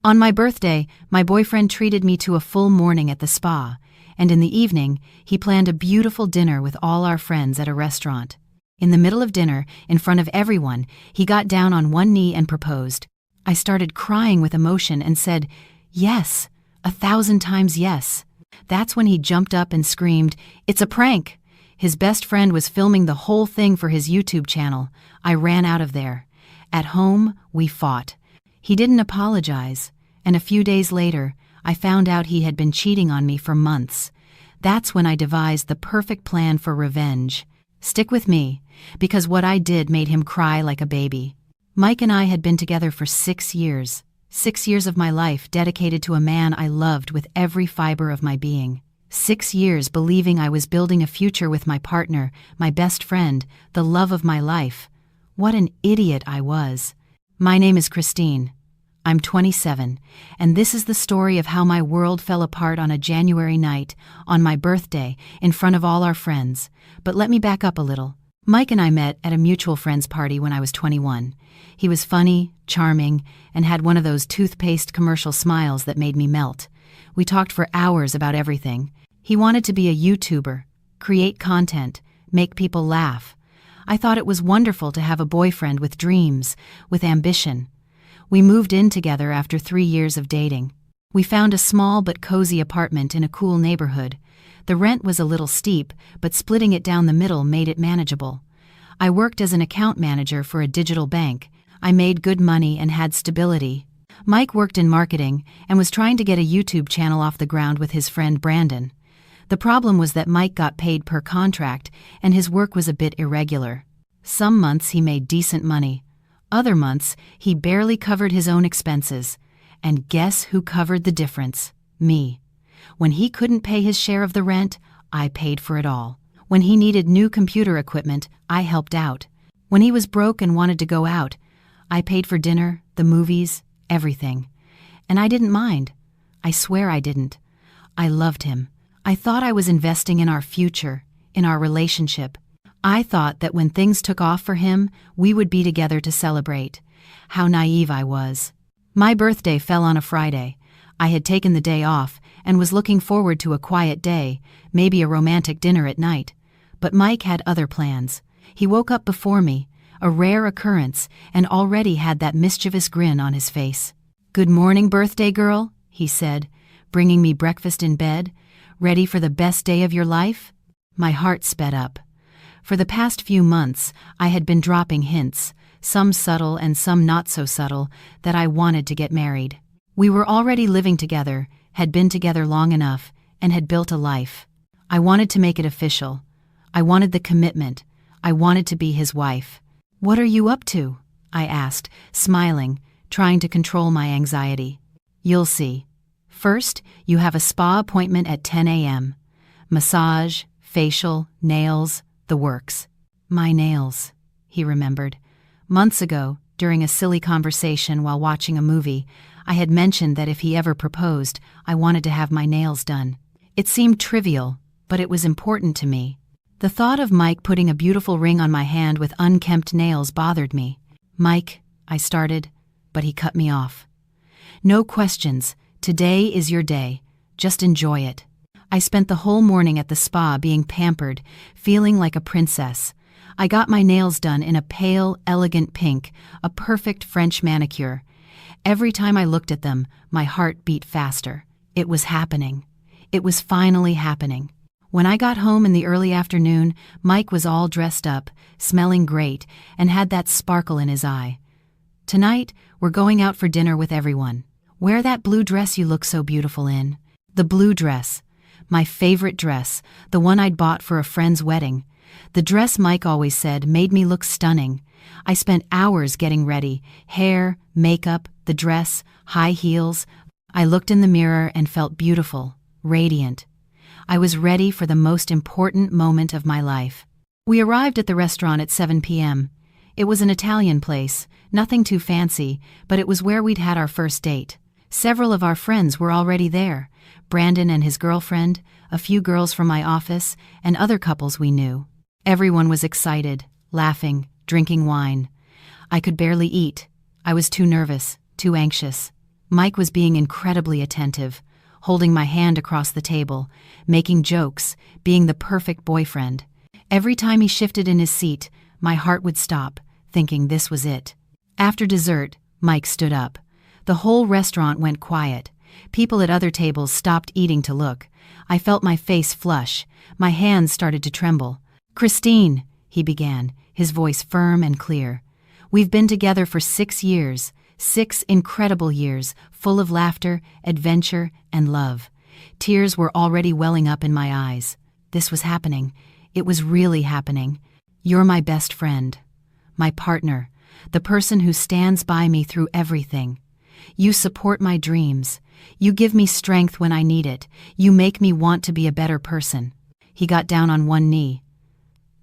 On my birthday, my boyfriend treated me to a full morning at the spa, and in the evening, he planned a beautiful dinner with all our friends at a restaurant. In the middle of dinner, in front of everyone, he got down on one knee and proposed. I started crying with emotion and said, "Yes, 1,000 times yes." That's when he jumped up and screamed, "It's a prank!" His best friend was filming the whole thing for his YouTube channel. I ran out of there. At home, we fought. He didn't apologize, and a few days later, I found out he had been cheating on me for months. That's when I devised the perfect plan for revenge. Stick with me, because what I did made him cry like a baby. Mike and I had been together for 6 years. 6 years of my life dedicated to a man I loved with every fiber of my being. 6 years believing I was building a future with my partner, my best friend, the love of my life. What an idiot I was. My name is Christine. I'm 27, and this is the story of how my world fell apart on a January night, on my birthday, in front of all our friends. But let me back up a little. Mike and I met at a mutual friend's party when I was 21. He was funny, charming, and had one of those toothpaste commercial smiles that made me melt. We talked for hours about everything. He wanted to be a YouTuber, create content, make people laugh. I thought it was wonderful to have a boyfriend with dreams, with ambition. We moved in together after 3 years of dating. We found a small but cozy apartment in a cool neighborhood. The rent was a little steep, but splitting it down the middle made it manageable. I worked as an account manager for a digital bank. I made good money and had stability. Mike worked in marketing and was trying to get a YouTube channel off the ground with his friend Brandon. The problem was that Mike got paid per contract and his work was a bit irregular. Some months he made decent money. Other months, he barely covered his own expenses. And guess who covered the difference? Me. When he couldn't pay his share of the rent, I paid for it all. When he needed new computer equipment, I helped out. When he was broke and wanted to go out, I paid for dinner, the movies, everything. And I didn't mind. I swear I didn't. I loved him. I thought I was investing in our future, in our relationship. I thought that when things took off for him, we would be together to celebrate. How naive I was. My birthday fell on a Friday. I had taken the day off and was looking forward to a quiet day, maybe a romantic dinner at night. But Mike had other plans. He woke up before me, a rare occurrence, and already had that mischievous grin on his face. "Good morning, birthday girl," he said, bringing me breakfast in bed. "Ready for the best day of your life?" My heart sped up. For the past few months, I had been dropping hints, some subtle and some not so subtle, that I wanted to get married. We were already living together, had been together long enough, and had built a life. I wanted to make it official. I wanted the commitment. I wanted to be his wife. "What are you up to?" I asked, smiling, trying to control my anxiety. "You'll see. First, you have a spa appointment at 10 a.m. Massage, facial, nails, the works." My nails, he remembered. Months ago, during a silly conversation while watching a movie, I had mentioned that if he ever proposed, I wanted to have my nails done. It seemed trivial, but it was important to me. The thought of Mike putting a beautiful ring on my hand with unkempt nails bothered me. "Mike," I started, but he cut me off. "No questions. Today is your day. Just enjoy it." I spent the whole morning at the spa being pampered, feeling like a princess. I got my nails done in a pale, elegant pink, a perfect French manicure. Every time I looked at them, my heart beat faster. It was happening. It was finally happening. When I got home in the early afternoon, Mike was all dressed up, smelling great, and had that sparkle in his eye. "Tonight, we're going out for dinner with everyone. Wear that blue dress you look so beautiful in." The blue dress. My favorite dress, the one I'd bought for a friend's wedding. The dress Mike always said made me look stunning. I spent hours getting ready, hair, makeup, the dress, high heels. I looked in the mirror and felt beautiful, radiant. I was ready for the most important moment of my life. We arrived at the restaurant at 7 p.m. It was an Italian place, nothing too fancy, but it was where we'd had our first date. Several of our friends were already there. Brandon and his girlfriend, a few girls from my office, and other couples we knew. Everyone was excited, laughing, drinking wine. I could barely eat. I was too nervous, too anxious. Mike was being incredibly attentive, holding my hand across the table, making jokes, being the perfect boyfriend. Every time he shifted in his seat, my heart would stop, thinking this was it. After dessert, Mike stood up. The whole restaurant went quiet. People at other tables stopped eating to look. I felt my face flush. My hands started to tremble. "Christine," he began, his voice firm and clear. "We've been together for 6 years, 6 incredible years, full of laughter, adventure, and love." Tears were already welling up in my eyes. This was happening. It was really happening. "You're my best friend, my partner, the person who stands by me through everything. You support my dreams. You give me strength when I need it. You make me want to be a better person." He got down on one knee.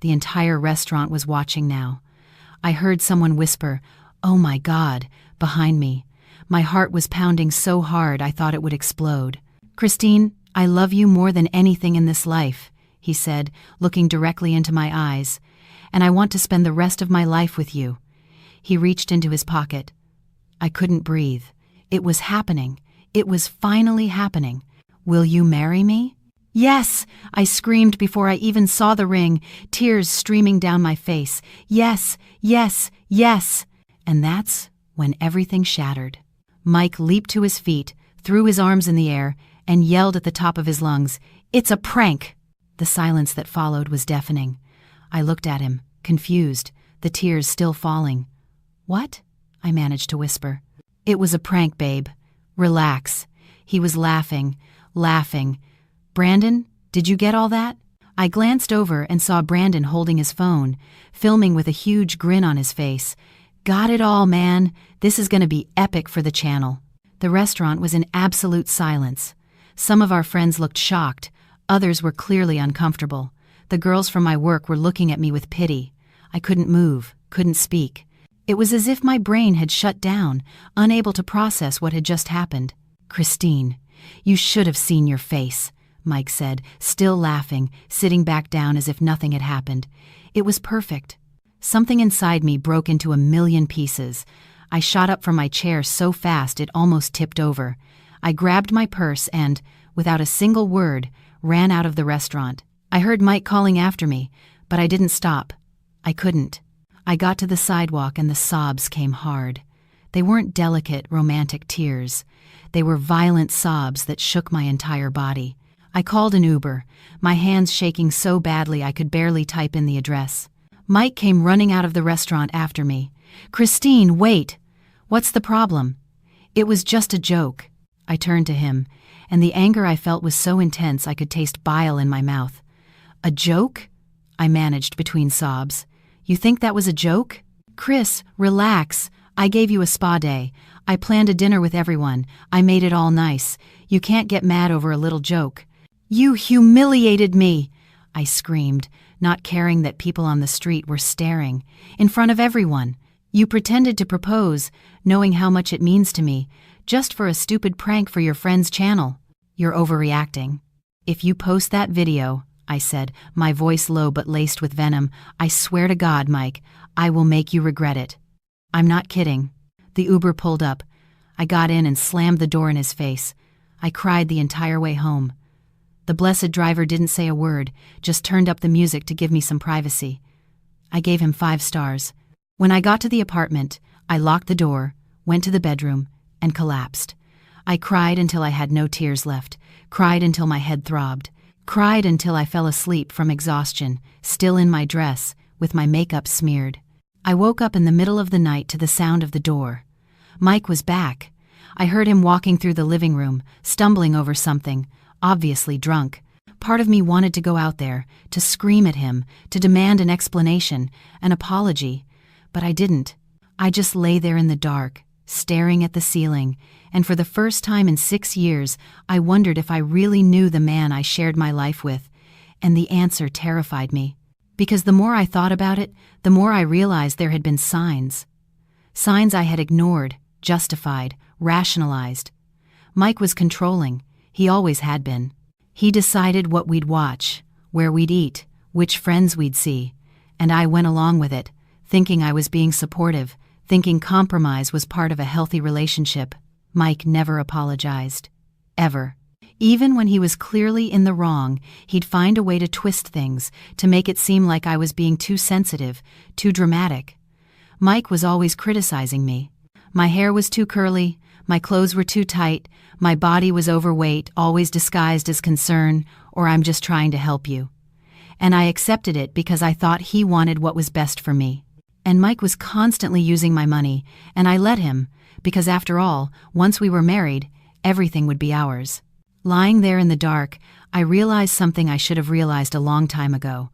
The entire restaurant was watching now. I heard someone whisper, "Oh my God," behind me. My heart was pounding so hard I thought it would explode. "Christine, I love you more than anything in this life," he said, looking directly into my eyes. "And I want to spend the rest of my life with you." He reached into his pocket. I couldn't breathe. It was happening. It was finally happening. "Will you marry me?" "Yes!" I screamed before I even saw the ring, tears streaming down my face. "Yes, yes, yes!" And that's when everything shattered. Mike leaped to his feet, threw his arms in the air, and yelled at the top of his lungs, "It's a prank!" The silence that followed was deafening. I looked at him, confused, the tears still falling. "What?" I managed to whisper. "It was a prank, babe. Relax." He was laughing, laughing. "Brandon, did you get all that?" I glanced over and saw Brandon holding his phone, filming with a huge grin on his face. "Got it all, man. This is going to be epic for the channel." The restaurant was in absolute silence. Some of our friends looked shocked. Others were clearly uncomfortable. The girls from my work were looking at me with pity. I couldn't move, couldn't speak. It was as if my brain had shut down, unable to process what had just happened. "Christine, you should have seen your face," Mike said, still laughing, sitting back down as if nothing had happened. It was perfect. Something inside me broke into a million pieces. I shot up from my chair so fast it almost tipped over. I grabbed my purse and, without a single word, ran out of the restaurant. I heard Mike calling after me, but I didn't stop. I couldn't. I got to the sidewalk and the sobs came hard. They weren't delicate, romantic tears. They were violent sobs that shook my entire body. I called an Uber, my hands shaking so badly I could barely type in the address. Mike came running out of the restaurant after me. "Christine, wait! What's the problem?" "It was just a joke." I turned to him, and the anger I felt was so intense I could taste bile in my mouth. "A joke?" I managed between sobs. "You think that was a joke?" "Chris, relax. I gave you a spa day. I planned a dinner with everyone. I made it all nice. You can't get mad over a little joke." "You humiliated me!" I screamed, not caring that people on the street were staring. "In front of everyone. You pretended to propose, knowing how much it means to me, just for a stupid prank for your friend's channel. You're overreacting. If you post that video," I said, my voice low but laced with venom, "I swear to God, Mike, I will make you regret it." "I'm not kidding." The Uber pulled up. I got in and slammed the door in his face. I cried the entire way home. The blessed driver didn't say a word, just turned up the music to give me some privacy. I gave him 5 stars. When I got to the apartment, I locked the door, went to the bedroom, and collapsed. I cried until I had no tears left, cried until my head throbbed, cried until I fell asleep from exhaustion, still in my dress, with my makeup smeared. I woke up in the middle of the night to the sound of the door. Mike was back. I heard him walking through the living room, stumbling over something, obviously drunk. Part of me wanted to go out there, to scream at him, to demand an explanation, an apology, but I didn't. I just lay there in the dark, staring at the ceiling, and for the first time in 6 years, I wondered if I really knew the man I shared my life with, and the answer terrified me. Because the more I thought about it, the more I realized there had been signs. Signs I had ignored, justified, rationalized. Mike was controlling. He always had been. He decided what we'd watch, where we'd eat, which friends we'd see, and I went along with it, thinking I was being supportive, thinking compromise was part of a healthy relationship. Mike never apologized. Ever. Even when he was clearly in the wrong, he'd find a way to twist things, to make it seem like I was being too sensitive, too dramatic. Mike was always criticizing me. My hair was too curly, my clothes were too tight, my body was overweight, always disguised as concern, or I'm just trying to help you. And I accepted it because I thought he wanted what was best for me. And Mike was constantly using my money, and I let him, because after all, once we were married, everything would be ours. Lying there in the dark, I realized something I should have realized a long time ago.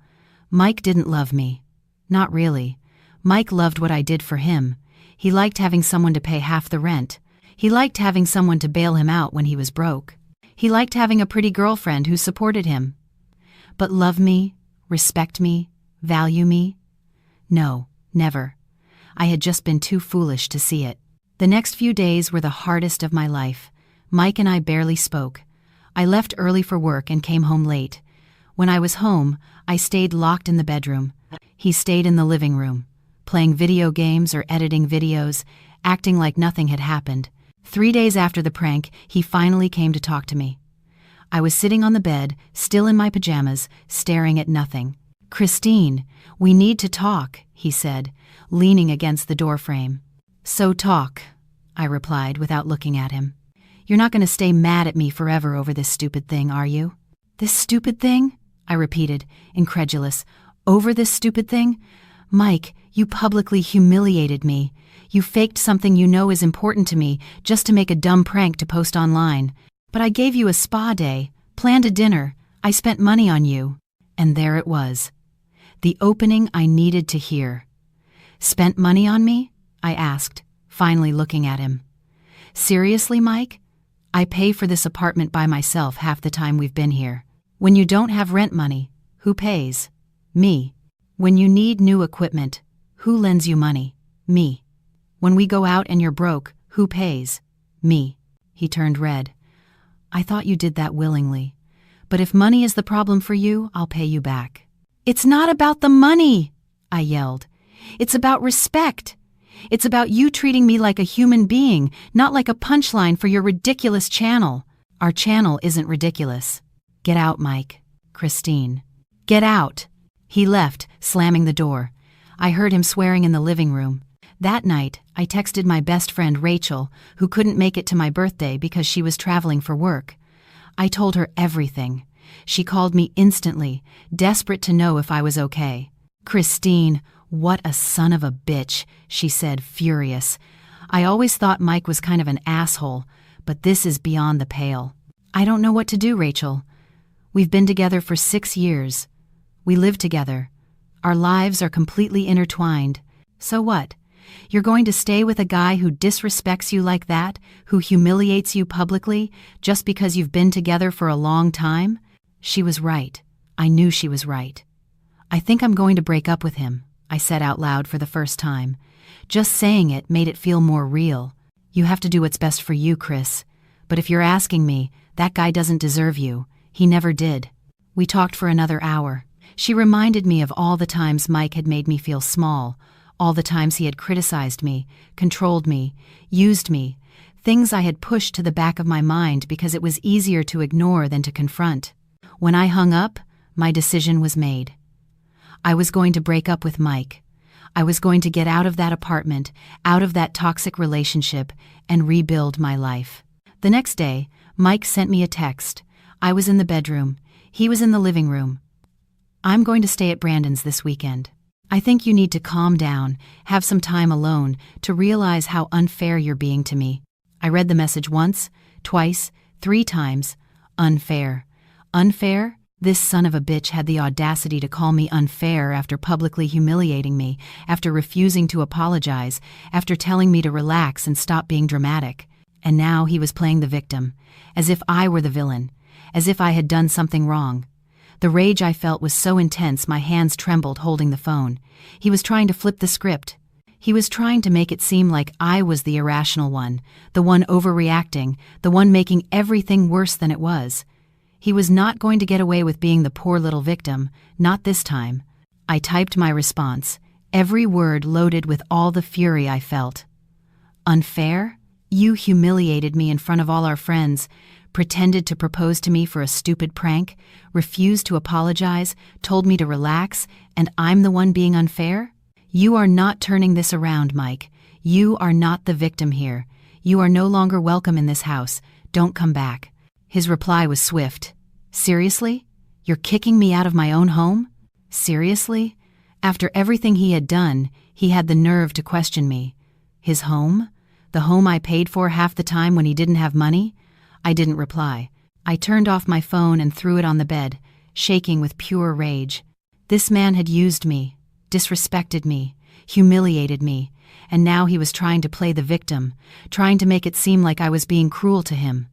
Mike didn't love me. Not really. Mike loved what I did for him. He liked having someone to pay half the rent. He liked having someone to bail him out when he was broke. He liked having a pretty girlfriend who supported him. But love me, respect me, value me? No, never. I had just been too foolish to see it. The next few days were the hardest of my life. Mike and I barely spoke. I left early for work and came home late. When I was home, I stayed locked in the bedroom. He stayed in the living room, playing video games or editing videos, acting like nothing had happened. 3 days after the prank, he finally came to talk to me. I was sitting on the bed, still in my pajamas, staring at nothing. "Christine, we need to talk," he said, leaning against the doorframe. "So talk," I replied without looking at him. "You're not going to stay mad at me forever over this stupid thing, are you?" "This stupid thing?" I repeated, incredulous. "Over this stupid thing? Mike, you publicly humiliated me. You faked something you know is important to me just to make a dumb prank to post online. But I gave you a spa day, planned a dinner, I spent money on you." And there it was. The opening I needed to hear. "Spent money on me?" I asked, finally looking at him. "Seriously, Mike? I pay for this apartment by myself half the time we've been here. When you don't have rent money, who pays? Me. When you need new equipment, who lends you money? Me. When we go out and you're broke, who pays? Me." He turned red. "I thought you did that willingly. But if money is the problem for you, I'll pay you back." "It's not about the money," I yelled. "It's about respect. It's about you treating me like a human being, not like a punchline for your ridiculous channel." "Our channel isn't ridiculous. Get out, Mike." "Christine. Get out." He left, slamming the door. I heard him swearing in the living room. That night, I texted my best friend Rachel, who couldn't make it to my birthday because she was traveling for work. I told her everything. She called me instantly, desperate to know if I was okay. "Christine, what a son of a bitch," she said, furious. "I always thought Mike was kind of an asshole, but this is beyond the pale." "I don't know what to do, Rachel. We've been together for 6 years. We live together. Our lives are completely intertwined. So what? You're going to stay with a guy who disrespects you like that, who humiliates you publicly, just because you've been together for a long time?" She was right. I knew she was right. "I think I'm going to break up with him," I said out loud for the first time. Just saying it made it feel more real. "You have to do what's best for you, Chris. But if you're asking me, that guy doesn't deserve you. He never did." We talked for another hour. She reminded me of all the times Mike had made me feel small, all the times he had criticized me, controlled me, used me, things I had pushed to the back of my mind because it was easier to ignore than to confront. When I hung up, my decision was made. I was going to break up with Mike. I was going to get out of that apartment, out of that toxic relationship, and rebuild my life. The next day, Mike sent me a text. I was in the bedroom. He was in the living room. "I'm going to stay at Brandon's this weekend. I think you need to calm down, have some time alone, to realize how unfair you're being to me." I read the message once, twice, 3 times. Unfair. Unfair? This son of a bitch had the audacity to call me unfair after publicly humiliating me, after refusing to apologize, after telling me to relax and stop being dramatic. And now he was playing the victim, as if I were the villain, as if I had done something wrong. The rage I felt was so intense my hands trembled holding the phone. He was trying to flip the script. He was trying to make it seem like I was the irrational one, the one overreacting, the one making everything worse than it was. He was not going to get away with being the poor little victim, not this time. I typed my response, every word loaded with all the fury I felt. "Unfair? You humiliated me in front of all our friends, pretended to propose to me for a stupid prank, refused to apologize, told me to relax, and I'm the one being unfair? You are not turning this around, Mike. You are not the victim here. You are no longer welcome in this house. Don't come back." His reply was swift. "Seriously? You're kicking me out of my own home? Seriously?" After everything he had done, he had the nerve to question me. His home? The home I paid for half the time when he didn't have money? I didn't reply. I turned off my phone and threw it on the bed, shaking with pure rage. This man had used me, disrespected me, humiliated me, and now he was trying to play the victim, trying to make it seem like I was being cruel to him.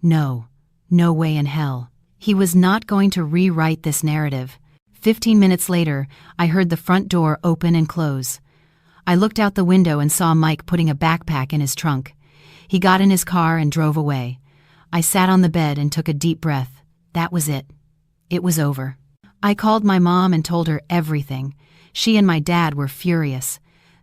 No way in hell. He was not going to rewrite this narrative. 15 minutes later, I heard the front door open and close. I looked out the window and saw Mike putting a backpack in his trunk. He got in his car and drove away. I sat on the bed and took a deep breath. That was it. It was over. I called my mom and told her everything. She and my dad were furious.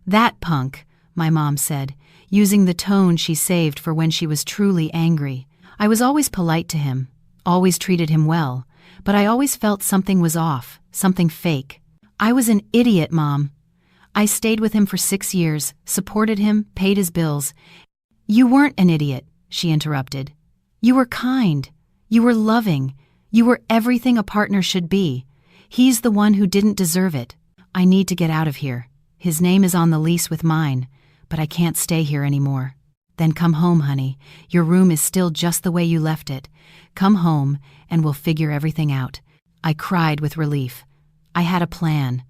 "That punk," my mom said, using the tone she saved for when she was truly angry. I was always polite to him, always treated him well, but I always felt something was off, something fake. "I was an idiot, Mom. I stayed with him for 6 years, supported him, paid his bills." "You weren't an idiot," she interrupted. "You were kind. You were loving. You were everything a partner should be. He's the one who didn't deserve it. I need to get out of here. His name is on the lease with mine, but I can't stay here anymore." "Then come home, honey. Your room is still just the way you left it. Come home, and we'll figure everything out." I cried with relief. I had a plan.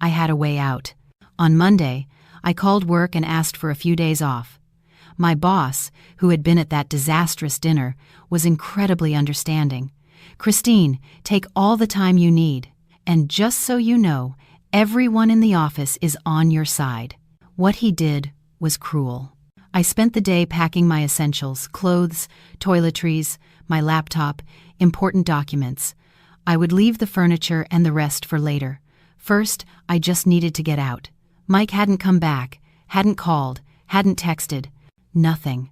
I had a way out. On Monday, I called work and asked for a few days off. My boss, who had been at that disastrous dinner, was incredibly understanding. "Christine, take all the time you need. And just so you know, everyone in the office is on your side." What he did was cruel. I spent the day packing my essentials, clothes, toiletries, my laptop, important documents. I would leave the furniture and the rest for later. First, I just needed to get out. Mike hadn't come back, hadn't called, hadn't texted. Nothing.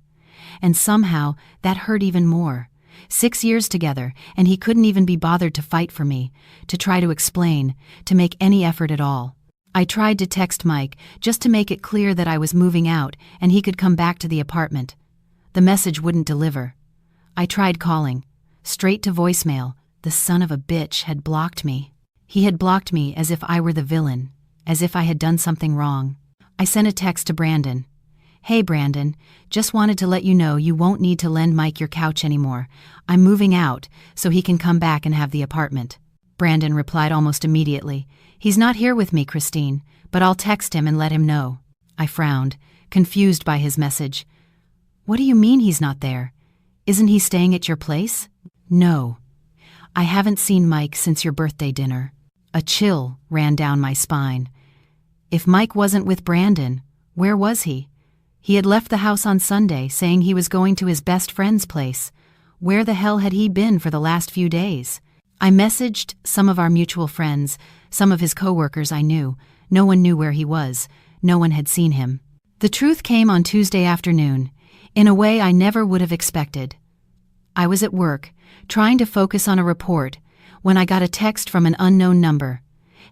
And somehow, that hurt even more. 6 years together, and he couldn't even be bothered to fight for me, to try to explain, to make any effort at all. I tried to text Mike just to make it clear that I was moving out and he could come back to the apartment. The message wouldn't deliver. I tried calling. Straight to voicemail. The son of a bitch had blocked me. He had blocked me as if I were the villain, as if I had done something wrong. I sent a text to Brandon. "Hey Brandon, just wanted to let you know you won't need to lend Mike your couch anymore. I'm moving out so he can come back and have the apartment." Brandon replied almost immediately. "He's not here with me, Christine, but I'll text him and let him know." I frowned, confused by his message. "What do you mean he's not there? Isn't he staying at your place?" "No. I haven't seen Mike since your birthday dinner." A chill ran down my spine. If Mike wasn't with Brandon, where was he? He had left the house on Sunday, saying he was going to his best friend's place. Where the hell had he been for the last few days? I messaged some of our mutual friends, some of his coworkers I knew. No one knew where he was. No one had seen him. The truth came on Tuesday afternoon, in a way I never would have expected. I was at work, trying to focus on a report, when I got a text from an unknown number.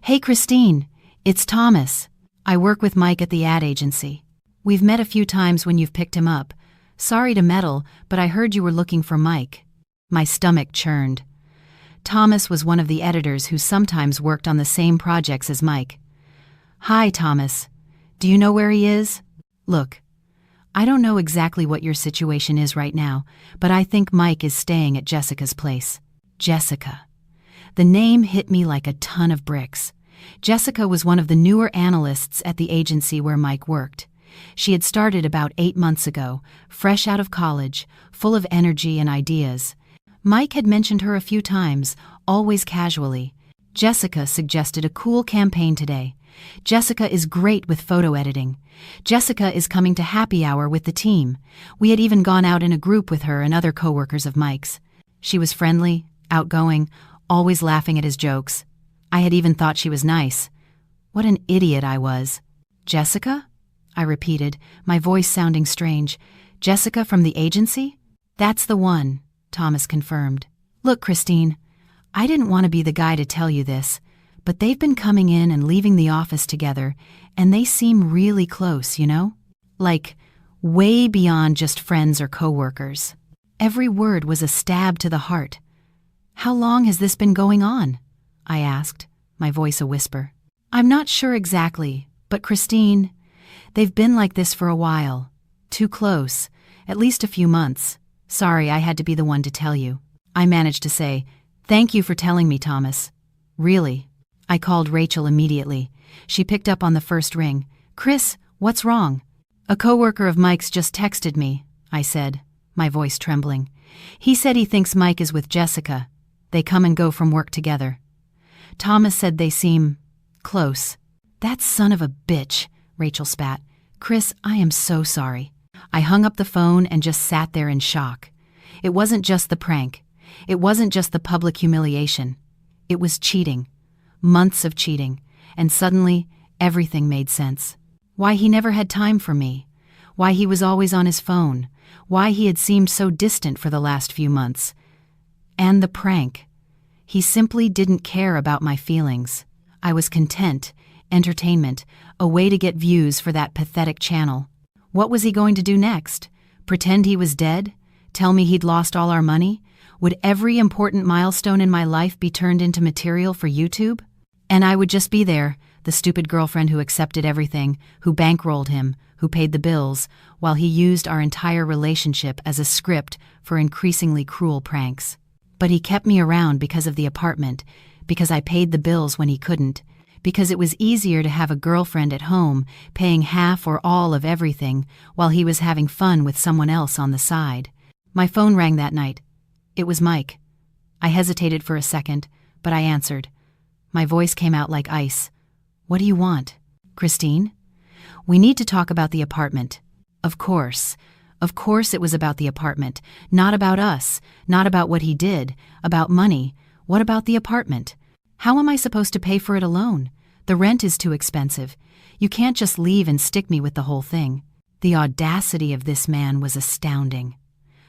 "Hey Christine, it's Thomas. I work with Mike at the ad agency. We've met a few times when you've picked him up. Sorry to meddle, but I heard you were looking for Mike." My stomach churned. Thomas was one of the editors who sometimes worked on the same projects as Mike. "Hi, Thomas. Do you know where he is? Look, I don't know exactly what your situation is right now, but I think Mike is staying at Jessica's place." Jessica. The name hit me like a ton of bricks. Jessica was one of the newer analysts at the agency where Mike worked. She had started about 8 months ago, fresh out of college, full of energy and ideas. Mike had mentioned her a few times, always casually. Jessica suggested a cool campaign today. "Jessica is great with photo editing. Jessica is coming to happy hour with the team." We had even gone out in a group with her and other coworkers of Mike's. She was friendly, outgoing, always laughing at his jokes. I had even thought she was nice. What an idiot I was. "Jessica?" I repeated, my voice sounding strange. Jessica from the agency? That's the one, Thomas confirmed. Look, Christine, I didn't want to be the guy to tell you this, but they've been coming in and leaving the office together, and they seem really close, you know? Like, way beyond just friends or coworkers. Every word was a stab to the heart. How long has this been going on? I asked, my voice a whisper. I'm not sure exactly, but Christine, they've been like this for a while. Too close, at least a few months. Sorry, I had to be the one to tell you. I managed to say, thank you for telling me, Thomas. Really? I called Rachel immediately. She picked up on the first ring. Chris, what's wrong? A coworker of Mike's just texted me, I said, my voice trembling. He said he thinks Mike is with Jessica. They come and go from work together. Thomas said they seem close. That son of a bitch, Rachel spat. Chris, I am so sorry. I hung up the phone and just sat there in shock. It wasn't just the prank. It wasn't just the public humiliation. It was cheating. Months of cheating. And suddenly, everything made sense. Why he never had time for me. Why he was always on his phone. Why he had seemed so distant for the last few months. And the prank. He simply didn't care about my feelings. I was content, entertainment, a way to get views for that pathetic channel. What was he going to do next? Pretend he was dead? Tell me he'd lost all our money? Would every important milestone in my life be turned into material for YouTube? And I would just be there, the stupid girlfriend who accepted everything, who bankrolled him, who paid the bills, while he used our entire relationship as a script for increasingly cruel pranks. But he kept me around because of the apartment, because I paid the bills when he couldn't, because it was easier to have a girlfriend at home paying half or all of everything while he was having fun with someone else on the side. My phone rang that night. It was Mike. I hesitated for a second, but I answered. My voice came out like ice. What do you want? Christine? We need to talk about the apartment. Of course. Of course it was about the apartment. Not about us. Not about what he did. About money. What about the apartment? How am I supposed to pay for it alone? The rent is too expensive. You can't just leave and stick me with the whole thing. The audacity of this man was astounding.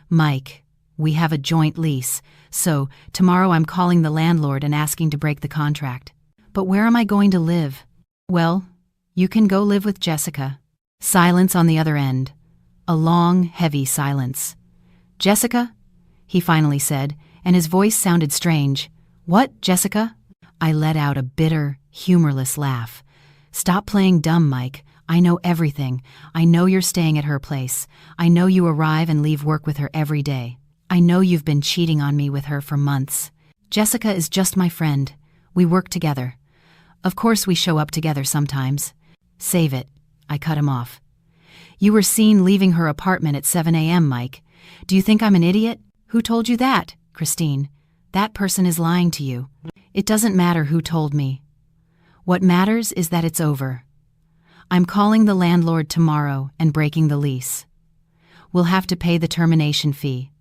Mike, we have a joint lease, so tomorrow I'm calling the landlord and asking to break the contract. But where am I going to live? Well, you can go live with Jessica. Silence on the other end. A long, heavy silence. Jessica? He finally said, and his voice sounded strange. What, Jessica? I let out a bitter, humorless laugh. Stop playing dumb, Mike. I know everything. I know you're staying at her place. I know you arrive and leave work with her every day. I know you've been cheating on me with her for months. Jessica is just my friend. We work together. Of course we show up together sometimes. Save it. I cut him off. You were seen leaving her apartment at 7 a.m., Mike. Do you think I'm an idiot? Who told you that, Christine? That person is lying to you. It doesn't matter who told me. What matters is that it's over. I'm calling the landlord tomorrow and breaking the lease. We'll have to pay the termination fee.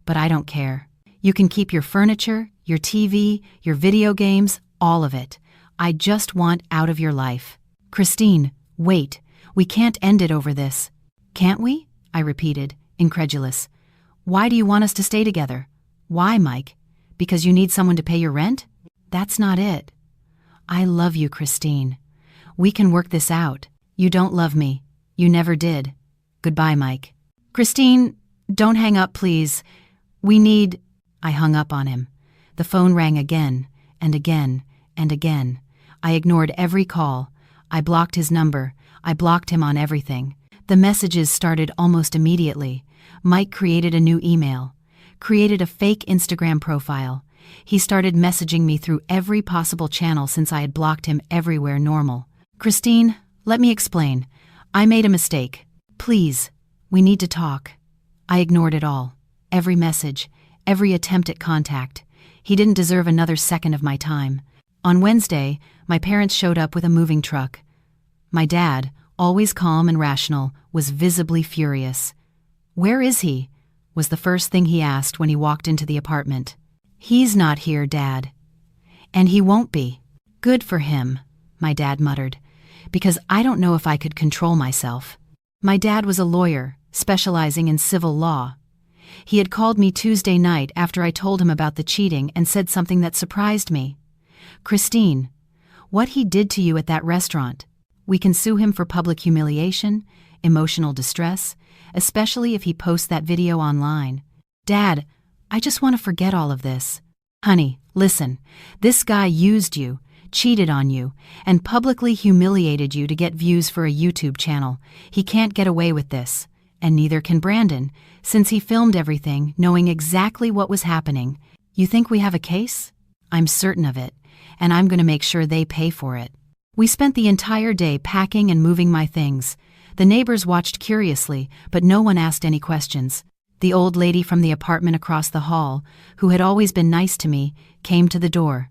But I don't care. You can keep your furniture, your TV, your video games, all of it. I just want out of your life. Christine, wait. We can't end it over this. Can't we? I repeated, incredulous. Why do you want us to stay together? Why, Mike? Because you need someone to pay your rent? That's not it. I love you, Christine. We can work this out. You don't love me. You never did. Goodbye, Mike. Christine, don't hang up, please. We need... I hung up on him. The phone rang again, and again, and again. I ignored every call. I blocked his number. I blocked him on everything. The messages started almost immediately. Mike created a new email. Created a fake Instagram profile. He started messaging me through every possible channel since I had blocked him everywhere normal. Christine, let me explain. I made a mistake. Please, we need to talk. I ignored it all. Every message, every attempt at contact. He didn't deserve another second of my time. On Wednesday, my parents showed up with a moving truck. My dad, always calm and rational, was visibly furious. Where is he? Was the first thing he asked when he walked into the apartment. He's not here, Dad. And he won't be. Good for him, my dad muttered, because I don't know if I could control myself. My dad was a lawyer, specializing in civil law. He had called me Tuesday night after I told him about the cheating and said something that surprised me. "Christine, what he did to you at that restaurant. We can sue him for public humiliation, emotional distress, especially if he posts that video online. Dad, I just want to forget all of this." "Honey, listen, this guy used you, cheated on you, and publicly humiliated you to get views for a YouTube channel. He can't get away with this, and neither can Brandon, since he filmed everything, knowing exactly what was happening. You think we have a case? I'm certain of it, and I'm going to make sure they pay for it." We spent the entire day packing and moving my things. The neighbors watched curiously, but no one asked any questions. The old lady from the apartment across the hall, who had always been nice to me, came to the door.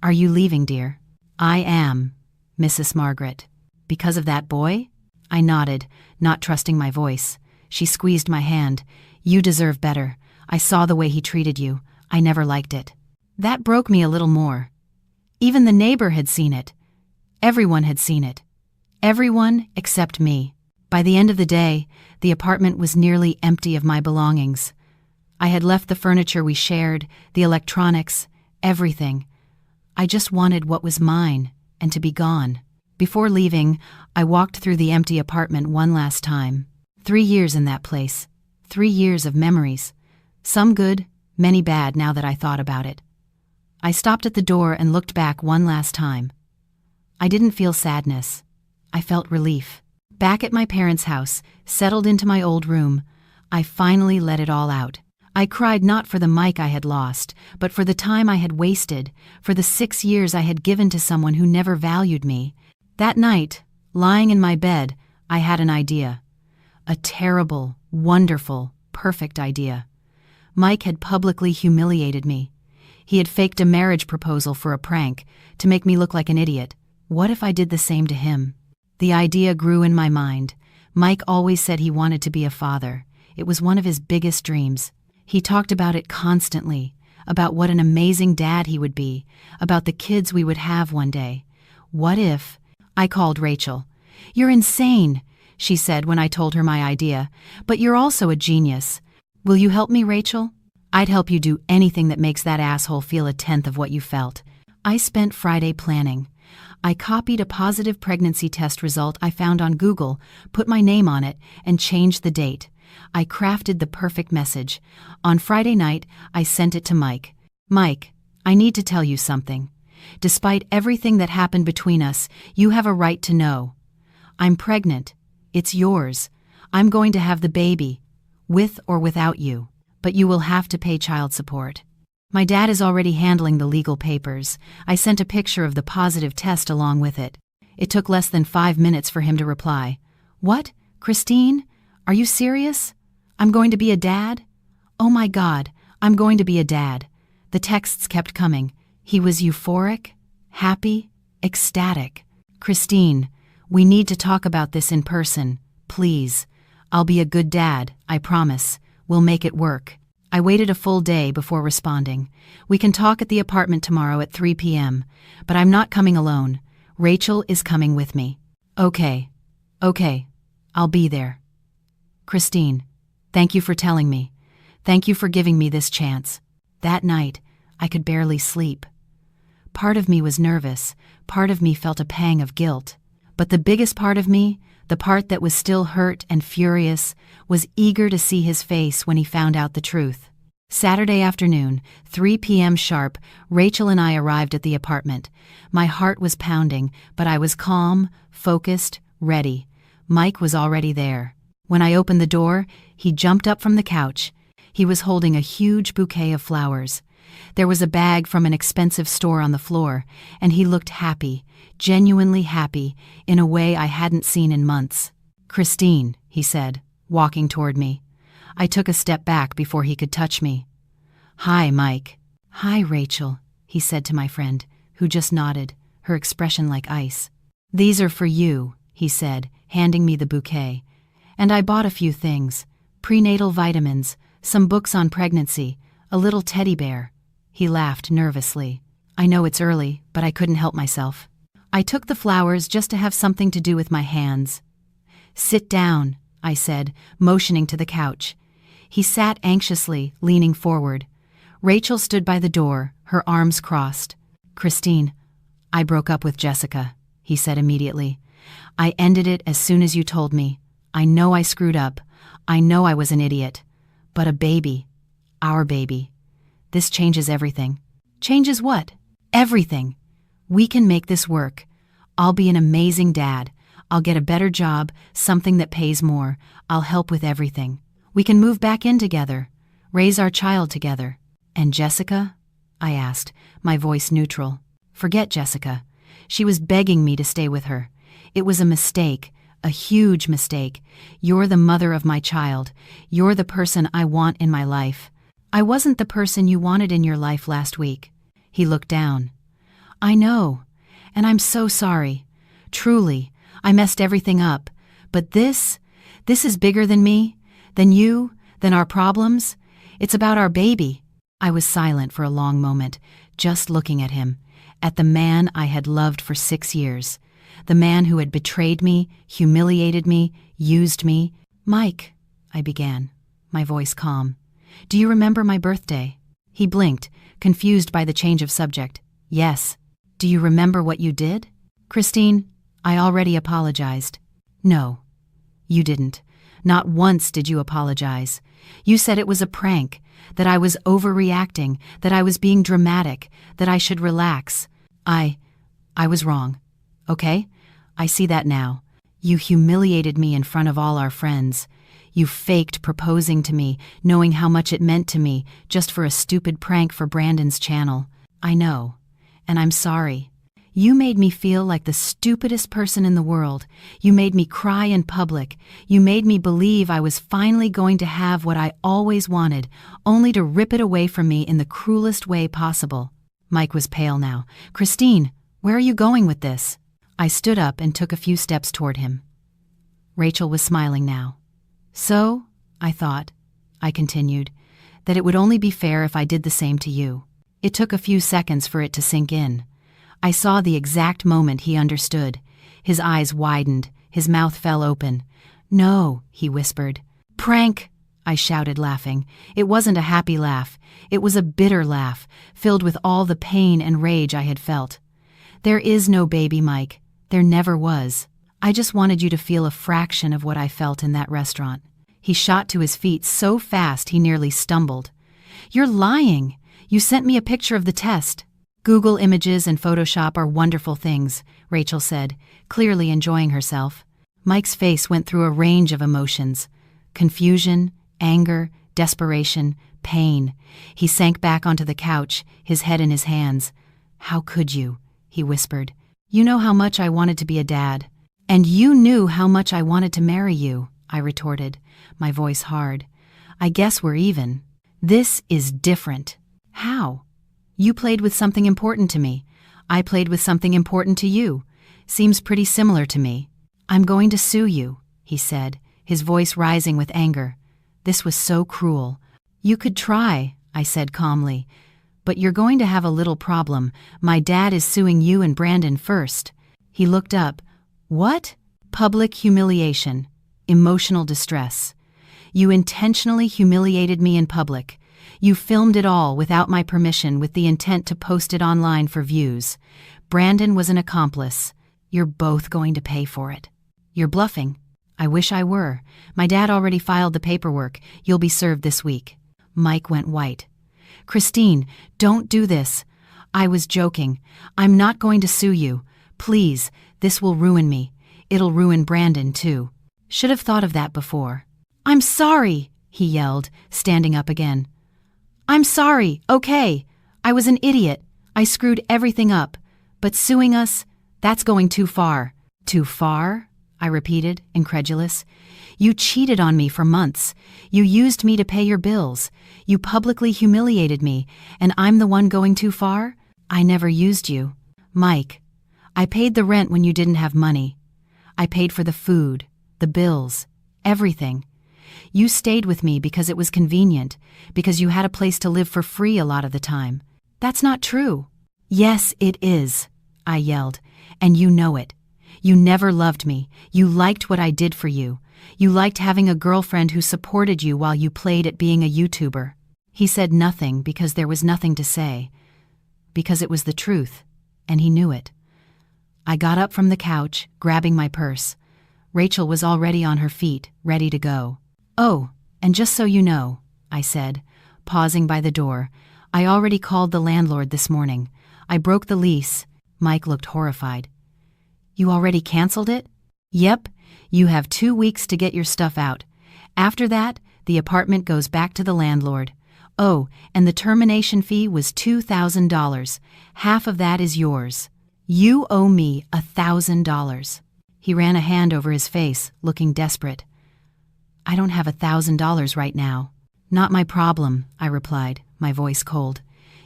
"Are you leaving, dear?" "I am, Mrs. Margaret." "Because of that boy?" I nodded, not trusting my voice. She squeezed my hand. "You deserve better. I saw the way he treated you. I never liked it." That broke me a little more. Even the neighbor had seen it. Everyone had seen it. Everyone except me. By the end of the day, the apartment was nearly empty of my belongings. I had left the furniture we shared, the electronics, everything. I just wanted what was mine, and to be gone. Before leaving, I walked through the empty apartment one last time. 3 years in that place. 3 years of memories. Some good, many bad now that I thought about it. I stopped at the door and looked back one last time. I didn't feel sadness. I felt relief. Back at my parents' house, settled into my old room, I finally let it all out. I cried not for the Mike I had lost, but for the time I had wasted, for the 6 years I had given to someone who never valued me. That night, lying in my bed, I had an idea. A terrible, wonderful, perfect idea. Mike had publicly humiliated me. He had faked a marriage proposal for a prank, to make me look like an idiot. What if I did the same to him? The idea grew in my mind. Mike always said he wanted to be a father. It was one of his biggest dreams. He talked about it constantly, about what an amazing dad he would be, about the kids we would have one day. What if... I called Rachel. "You're insane," she said when I told her my idea, "but you're also a genius. Will you help me, Rachel?" "I'd help you do anything that makes that asshole feel a tenth of what you felt." I spent Friday planning. I copied a positive pregnancy test result I found on Google, put my name on it, and changed the date. I crafted the perfect message. On Friday night, I sent it to Mike. "Mike, I need to tell you something. Despite everything that happened between us, you have a right to know. I'm pregnant. It's yours. I'm going to have the baby, with or without you. But you will have to pay child support. My dad is already handling the legal papers. I sent a picture of the positive test along with it. It took less than 5 minutes for him to reply. "What? Christine? Are you serious? I'm going to be a dad? Oh my God, I'm going to be a dad." The texts kept coming. He was euphoric, happy, ecstatic. "Christine, we need to talk about this in person, please. I'll be a good dad, I promise. We'll make it work." I waited a full day before responding. "We can talk at the apartment tomorrow at 3 p.m., but I'm not coming alone. Rachel is coming with me." Okay, I'll be there." "Christine, thank you for telling me. Thank you for giving me this chance." That night, I could barely sleep. Part of me was nervous, part of me felt a pang of guilt. But the biggest part of me, the part that was still hurt and furious, was eager to see his face when he found out the truth. Saturday afternoon, 3 p.m. sharp, Rachel and I arrived at the apartment. My heart was pounding, but I was calm, focused, ready. Mike was already there. When I opened the door, he jumped up from the couch. He was holding a huge bouquet of flowers. There was a bag from an expensive store on the floor, and he looked happy, genuinely happy, in a way I hadn't seen in months. "Christine," he said, walking toward me. I took a step back before he could touch me. "Hi, Mike." "Hi, Rachel," he said to my friend, who just nodded, her expression like ice. "These are for you," he said, handing me the bouquet. "And I bought a few things. Prenatal vitamins, some books on pregnancy, a little teddy bear." He laughed nervously. "I know it's early, but I couldn't help myself." I took the flowers just to have something to do with my hands. "Sit down," I said, motioning to the couch. He sat anxiously, leaning forward. Rachel stood by the door, her arms crossed. "Christine, I broke up with Jessica," he said immediately. "I ended it as soon as you told me. I know I screwed up. I know I was an idiot. But a baby, our baby, this changes everything." "Changes what?" "Everything. We can make this work. I'll be an amazing dad. I'll get a better job, something that pays more. I'll help with everything. We can move back in together, raise our child together." "And Jessica?" I asked, my voice neutral. "Forget Jessica. She was begging me to stay with her. It was a mistake, a huge mistake. You're the mother of my child. You're the person I want in my life. I wasn't the person you wanted in your life last week." He looked down. "I know, and I'm so sorry. Truly, I messed everything up. But this is bigger than me, than you, than our problems. It's about our baby." I was silent for a long moment, just looking at him, at the man I had loved for 6 years, the man who had betrayed me, humiliated me, used me. "Mike," I began, my voice calm, "do you remember my birthday?" He blinked, confused by the change of subject. "Yes." "Do you remember what you did?" "Christine, I already apologized." "No, you didn't. Not once did you apologize. You said it was a prank, that I was overreacting, that I was being dramatic, that I should relax. I was wrong. Okay? I see that now. You humiliated me in front of all our friends. You faked proposing to me, knowing how much it meant to me, just for a stupid prank for Brandon's channel. I know. And I'm sorry. You made me feel like the stupidest person in the world. You made me cry in public. You made me believe I was finally going to have what I always wanted, only to rip it away from me in the cruelest way possible." Mike was pale now. "Christine, where are you going with this?" I stood up and took a few steps toward him. Rachel was smiling now. "So, I thought," I continued, "that it would only be fair if I did the same to you." It took a few seconds for it to sink in. I saw the exact moment he understood. His eyes widened, his mouth fell open. "No," he whispered. "Prank," I shouted, laughing. It wasn't a happy laugh. It was a bitter laugh, filled with all the pain and rage I had felt. "There is no baby, Mike. There never was. I just wanted you to feel a fraction of what I felt in that restaurant." He shot to his feet so fast he nearly stumbled. "You're lying. You sent me a picture of the test." "Google Images and Photoshop are wonderful things," Rachel said, clearly enjoying herself. Mike's face went through a range of emotions: confusion, anger, desperation, pain. He sank back onto the couch, his head in his hands. "How could you?" he whispered. "You know how much I wanted to be a dad." "And you knew how much I wanted to marry you," I retorted, my voice hard. "I guess we're even. This is different." "How?" "You played with something important to me. I played with something important to you. Seems pretty similar to me." "I'm going to sue you," he said, his voice rising with anger. This was so cruel. "You could try," I said calmly. "But you're going to have a little problem. My dad is suing you and Brandon first." He looked up. "What?" "Public humiliation. Emotional distress. You intentionally humiliated me in public. You filmed it all without my permission with the intent to post it online for views. Brandon was an accomplice. You're both going to pay for it." "You're bluffing." "I wish I were. My dad already filed the paperwork. You'll be served this week." Mike went white. "Christine, don't do this. I was joking. I'm not going to sue you. Please, this will ruin me. It'll ruin Brandon, too. Should have thought of that before." "I'm sorry," he yelled, standing up again. "I'm sorry, okay. I was an idiot. I screwed everything up. But suing us, that's going too far." "Too far?" I repeated, incredulous. "You cheated on me for months. You used me to pay your bills. You publicly humiliated me, and I'm the one going too far? I never used you. Mike, I paid the rent when you didn't have money. I paid for the food, the bills, everything. You stayed with me because it was convenient, because you had a place to live for free a lot of the time. That's not true." "Yes, it is," I yelled, "and you know it. You never loved me. You liked what I did for you. You liked having a girlfriend who supported you while you played at being a YouTuber." He said nothing because there was nothing to say, because it was the truth, and he knew it. I got up from the couch, grabbing my purse. Rachel was already on her feet, ready to go. "Oh, and just so you know," I said, pausing by the door, "I already called the landlord this morning. I broke the lease." Mike looked horrified. "You already canceled it?" "Yep, you have 2 weeks to get your stuff out. After that, the apartment goes back to the landlord. Oh, and the termination fee was $2,000. Half of that is yours. You owe me $1,000. He ran a hand over his face, looking desperate. "I don't have $1,000 right now." "Not my problem," I replied, my voice cold.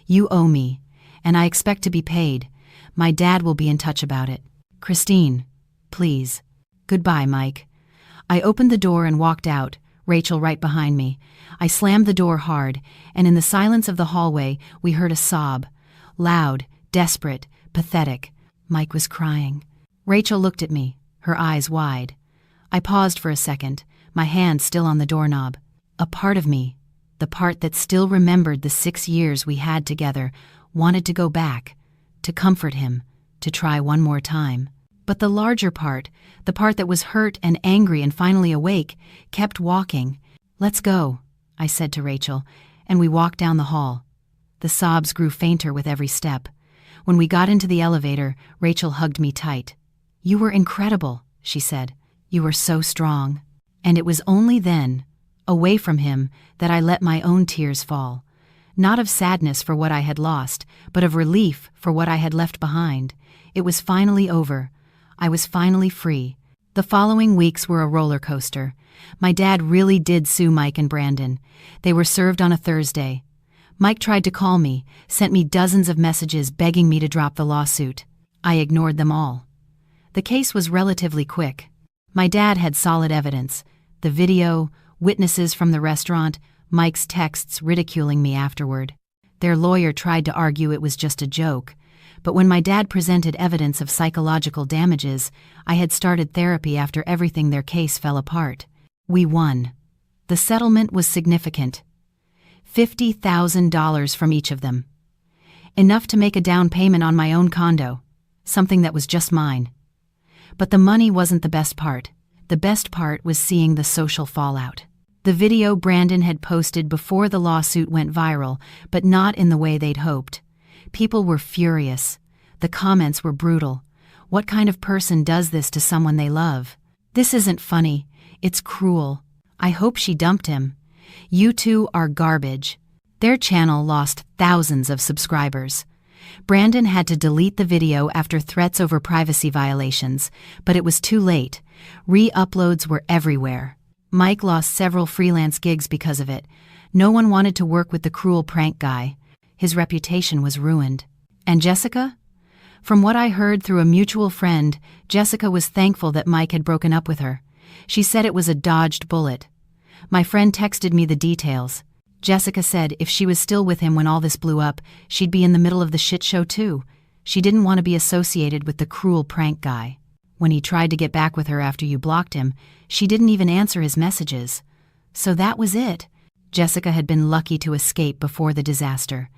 "You owe me, and I expect to be paid. My dad will be in touch about it. Christine, please." "Goodbye, Mike." I opened the door and walked out, Rachel right behind me. I slammed the door hard, and in the silence of the hallway, we heard a sob. Loud, desperate, pathetic. Mike was crying. Rachel looked at me, her eyes wide. I paused for a second, my hand still on the doorknob. A part of me, the part that still remembered the 6 years we had together, wanted to go back, to comfort him, to try one more time. But the larger part, the part that was hurt and angry and finally awake, kept walking. "Let's go," I said to Rachel, and we walked down the hall. The sobs grew fainter with every step. When we got into the elevator, Rachel hugged me tight. "You were incredible," she said. "You were so strong." And it was only then, away from him, that I let my own tears fall. Not of sadness for what I had lost, but of relief for what I had left behind. It was finally over. I was finally free. The following weeks were a roller coaster. My dad really did sue Mike and Brandon. They were served on a Thursday. Mike tried to call me, sent me dozens of messages begging me to drop the lawsuit. I ignored them all. The case was relatively quick. My dad had solid evidence: the video, witnesses from the restaurant, Mike's texts ridiculing me afterward. Their lawyer tried to argue it was just a joke, but when my dad presented evidence of psychological damages, I had started therapy after everything their case fell apart. We won. The settlement was significant. $50,000 from each of them. Enough to make a down payment on my own condo, something that was just mine. But the money wasn't the best part. The best part was seeing the social fallout. The video Brandon had posted before the lawsuit went viral, but not in the way they'd hoped. People were furious. The comments were brutal. What kind of person does this to someone they love? "This isn't funny. It's cruel. I hope she dumped him. You two are garbage." Their channel lost thousands of subscribers. Brandon had to delete the video after threats over privacy violations, but it was too late. Re-uploads were everywhere. Mike lost several freelance gigs because of it. No one wanted to work with the cruel prank guy. His reputation was ruined. And Jessica? From what I heard through a mutual friend, Jessica was thankful that Mike had broken up with her. She said it was a dodged bullet. My friend texted me the details. Jessica said if she was still with him when all this blew up, she'd be in the middle of the shit show too. She didn't want to be associated with the cruel prank guy. When he tried to get back with her after you blocked him, she didn't even answer his messages. So that was it. Jessica had been lucky to escape before the disaster.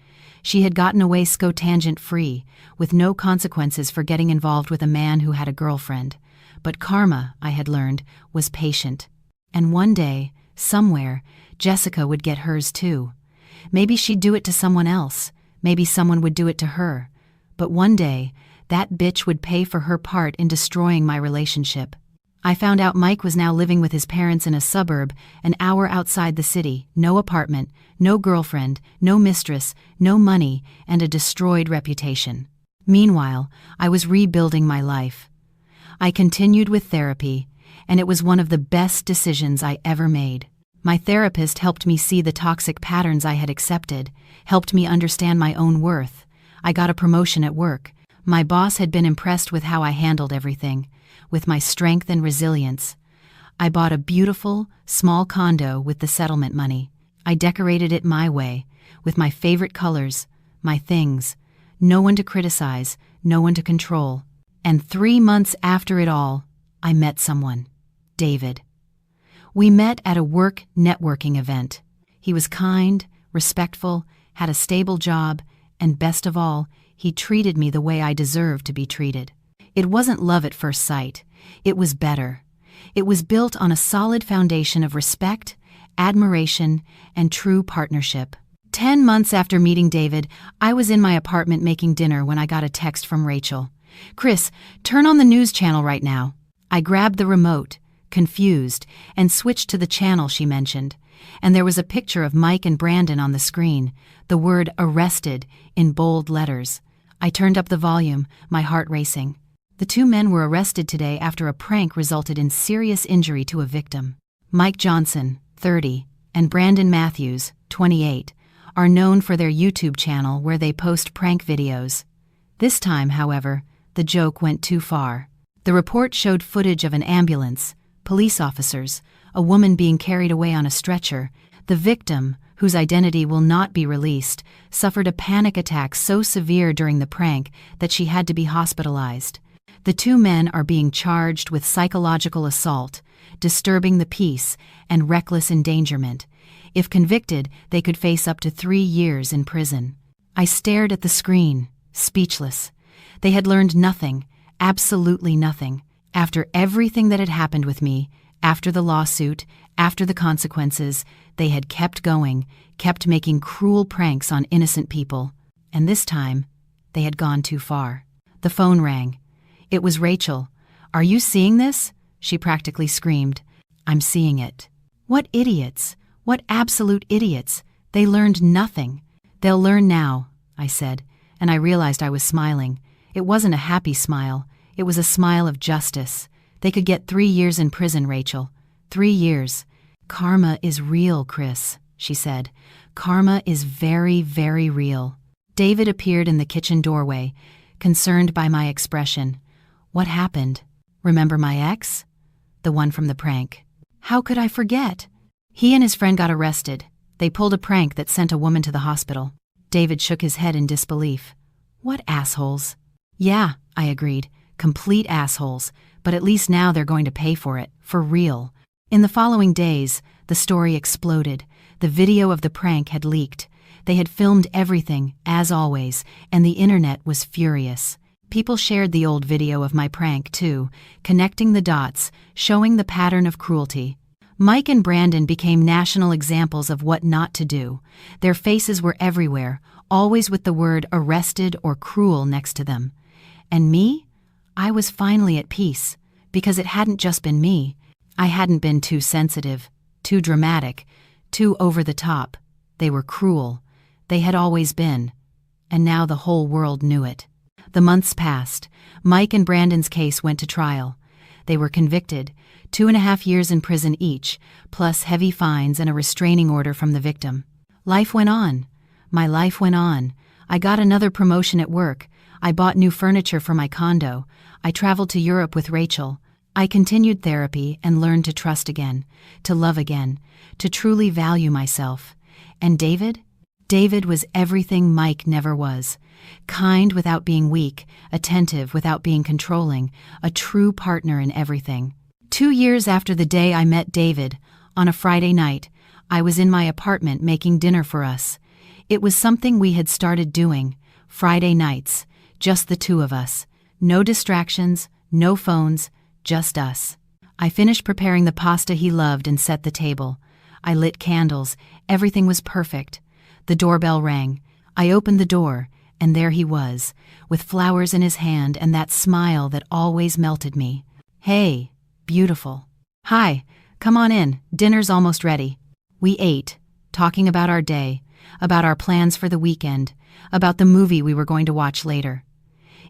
She had gotten away scotangent-free, with no consequences for getting involved with a man who had a girlfriend. But karma, I had learned, was patient. And one day, somewhere, Jessica would get hers too. Maybe she'd do it to someone else. Maybe someone would do it to her. But one day, that bitch would pay for her part in destroying my relationship. I found out Mike was now living with his parents in a suburb, an hour outside the city, no apartment, no girlfriend, no mistress, no money, and a destroyed reputation. Meanwhile, I was rebuilding my life. I continued with therapy, and it was one of the best decisions I ever made. My therapist helped me see the toxic patterns I had accepted, helped me understand my own worth. I got a promotion at work. My boss had been impressed with how I handled everything, with my strength and resilience. I bought a beautiful, small condo with the settlement money. I decorated it my way, with my favorite colors, my things. No one to criticize, no one to control. And 3 months after it all, I met someone. David. We met at a work networking event. He was kind, respectful, had a stable job, and best of all, he treated me the way I deserved to be treated. It wasn't love at first sight. It was better. It was built on a solid foundation of respect, admiration, and true partnership. 10 months after meeting David, I was in my apartment making dinner when I got a text from Rachel. "Chris, turn on the news channel right now." I grabbed the remote, confused, and switched to the channel she mentioned. And there was a picture of Mike and Brandon on the screen, the word "arrested" in bold letters. I turned up the volume, my heart racing. The two men were arrested today after a prank resulted in serious injury to a victim. Mike Johnson, 30, and Brandon Matthews, 28, are known for their YouTube channel where they post prank videos. This time, however, the joke went too far. The report showed footage of an ambulance, police officers, a woman being carried away on a stretcher. The victim, whose identity will not be released, suffered a panic attack so severe during the prank that she had to be hospitalized. The two men are being charged with psychological assault, disturbing the peace, and reckless endangerment. If convicted, they could face up to 3 years in prison. I stared at the screen, speechless. They had learned nothing, absolutely nothing. After everything that had happened with me, after the lawsuit, after the consequences, they had kept going, kept making cruel pranks on innocent people. And this time, they had gone too far. The phone rang. It was Rachel. "Are you seeing this?" she practically screamed. "I'm seeing it." What idiots! What absolute idiots! They learned nothing. "They'll learn now," I said, and I realized I was smiling. It wasn't a happy smile. It was a smile of justice. They could get 3 years in prison, Rachel. 3 years. "Karma is real, Chris," she said. "Karma is very, very real." David appeared in the kitchen doorway, concerned by my expression. "What happened? Remember my ex? The one from the prank." "How could I forget?" "He and his friend got arrested. They pulled a prank that sent a woman to the hospital." David shook his head in disbelief. "What assholes?" "Yeah," I agreed. "Complete assholes. But at least now they're going to pay for it. For real." In the following days, the story exploded. The video of the prank had leaked. They had filmed everything, as always, and the internet was furious. People shared the old video of my prank, too, connecting the dots, showing the pattern of cruelty. Mike and Brandon became national examples of what not to do. Their faces were everywhere, always with the word arrested or cruel next to them. And me? I was finally at peace, because it hadn't just been me. I hadn't been too sensitive, too dramatic, too over the top. They were cruel. They had always been. And now the whole world knew it. The months passed. Mike and Brandon's case went to trial. They were convicted, 2.5 years in prison each, plus heavy fines and a restraining order from the victim. Life went on. My life went on. I got another promotion at work. I bought new furniture for my condo. I traveled to Europe with Rachel. I continued therapy and learned to trust again, to love again, to truly value myself. And David? David was everything Mike never was. Kind without being weak, attentive without being controlling, a true partner in everything. 2 years after the day I met David, on a Friday night, I was in my apartment making dinner for us. It was something we had started doing, Friday nights, just the two of us. No distractions, no phones, just us. I finished preparing the pasta he loved and set the table. I lit candles. Everything was perfect. The doorbell rang. I opened the door, and there he was, with flowers in his hand and that smile that always melted me. "Hey, beautiful." "Hi, come on in. Dinner's almost ready." We ate, talking about our day, about our plans for the weekend, about the movie we were going to watch later.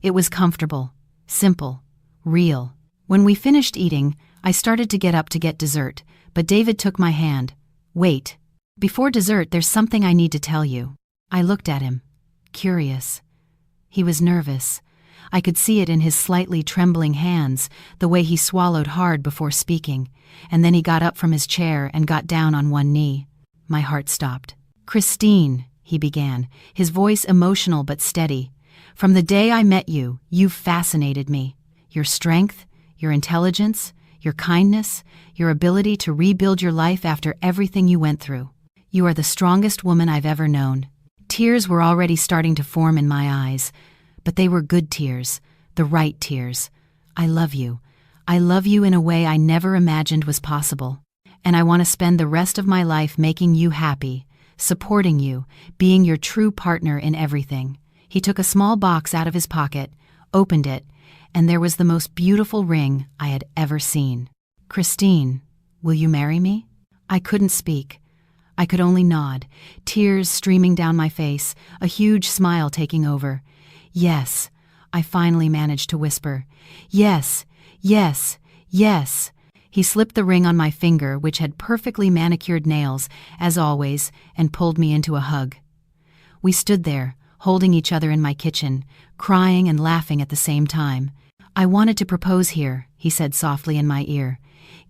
It was comfortable, simple, real. When we finished eating, I started to get up to get dessert, but David took my hand. "Wait. Before dessert, there's something I need to tell you." I looked at him, curious. He was nervous. I could see it in his slightly trembling hands, the way he swallowed hard before speaking, and then he got up from his chair and got down on one knee. My heart stopped. "Christine," he began, his voice emotional but steady. "From the day I met you, you've fascinated me. Your strength, your intelligence, your kindness, your ability to rebuild your life after everything you went through. You are the strongest woman I've ever known." Tears were already starting to form in my eyes, but they were good tears, the right tears. "I love you. I love you in a way I never imagined was possible. And I want to spend the rest of my life making you happy, supporting you, being your true partner in everything." He took a small box out of his pocket, opened it, and there was the most beautiful ring I had ever seen. "Christine, will you marry me?" I couldn't speak. I could only nod, tears streaming down my face, a huge smile taking over. "Yes," I finally managed to whisper. "Yes, yes, yes." He slipped the ring on my finger, which had perfectly manicured nails, as always, and pulled me into a hug. We stood there, holding each other in my kitchen, crying and laughing at the same time. "I wanted to propose here," he said softly in my ear.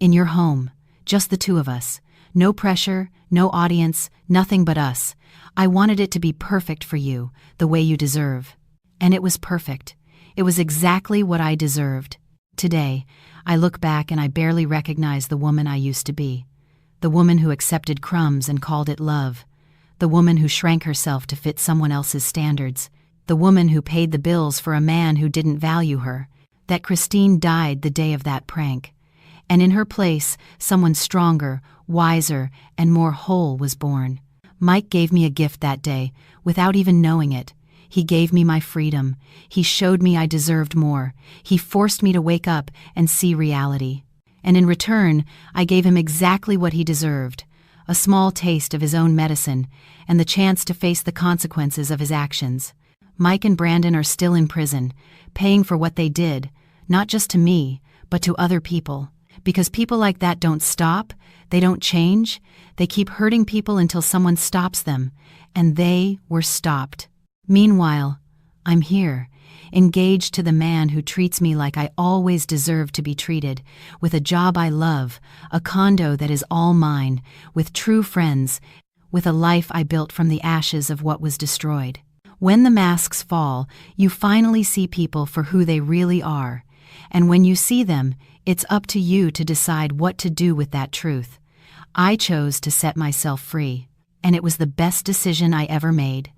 "In your home, just the two of us. No pressure, no audience, nothing but us. I wanted it to be perfect for you, the way you deserve." And it was perfect. It was exactly what I deserved. Today, I look back and I barely recognize the woman I used to be. The woman who accepted crumbs and called it love. The woman who shrank herself to fit someone else's standards. The woman who paid the bills for a man who didn't value her. That Christine died the day of that prank. And in her place, someone stronger, wiser, and more whole was born. Mike gave me a gift that day, without even knowing it. He gave me my freedom. He showed me I deserved more. He forced me to wake up and see reality. And in return, I gave him exactly what he deserved. A small taste of his own medicine, and the chance to face the consequences of his actions. Mike and Brandon are still in prison, paying for what they did, not just to me, but to other people. Because people like that don't stop, they don't change, they keep hurting people until someone stops them, and they were stopped. Meanwhile, I'm here, engaged to the man who treats me like I always deserve to be treated, with a job I love, a condo that is all mine, with true friends, with a life I built from the ashes of what was destroyed. When the masks fall, you finally see people for who they really are, and when you see them, it's up to you to decide what to do with that truth. I chose to set myself free, and it was the best decision I ever made.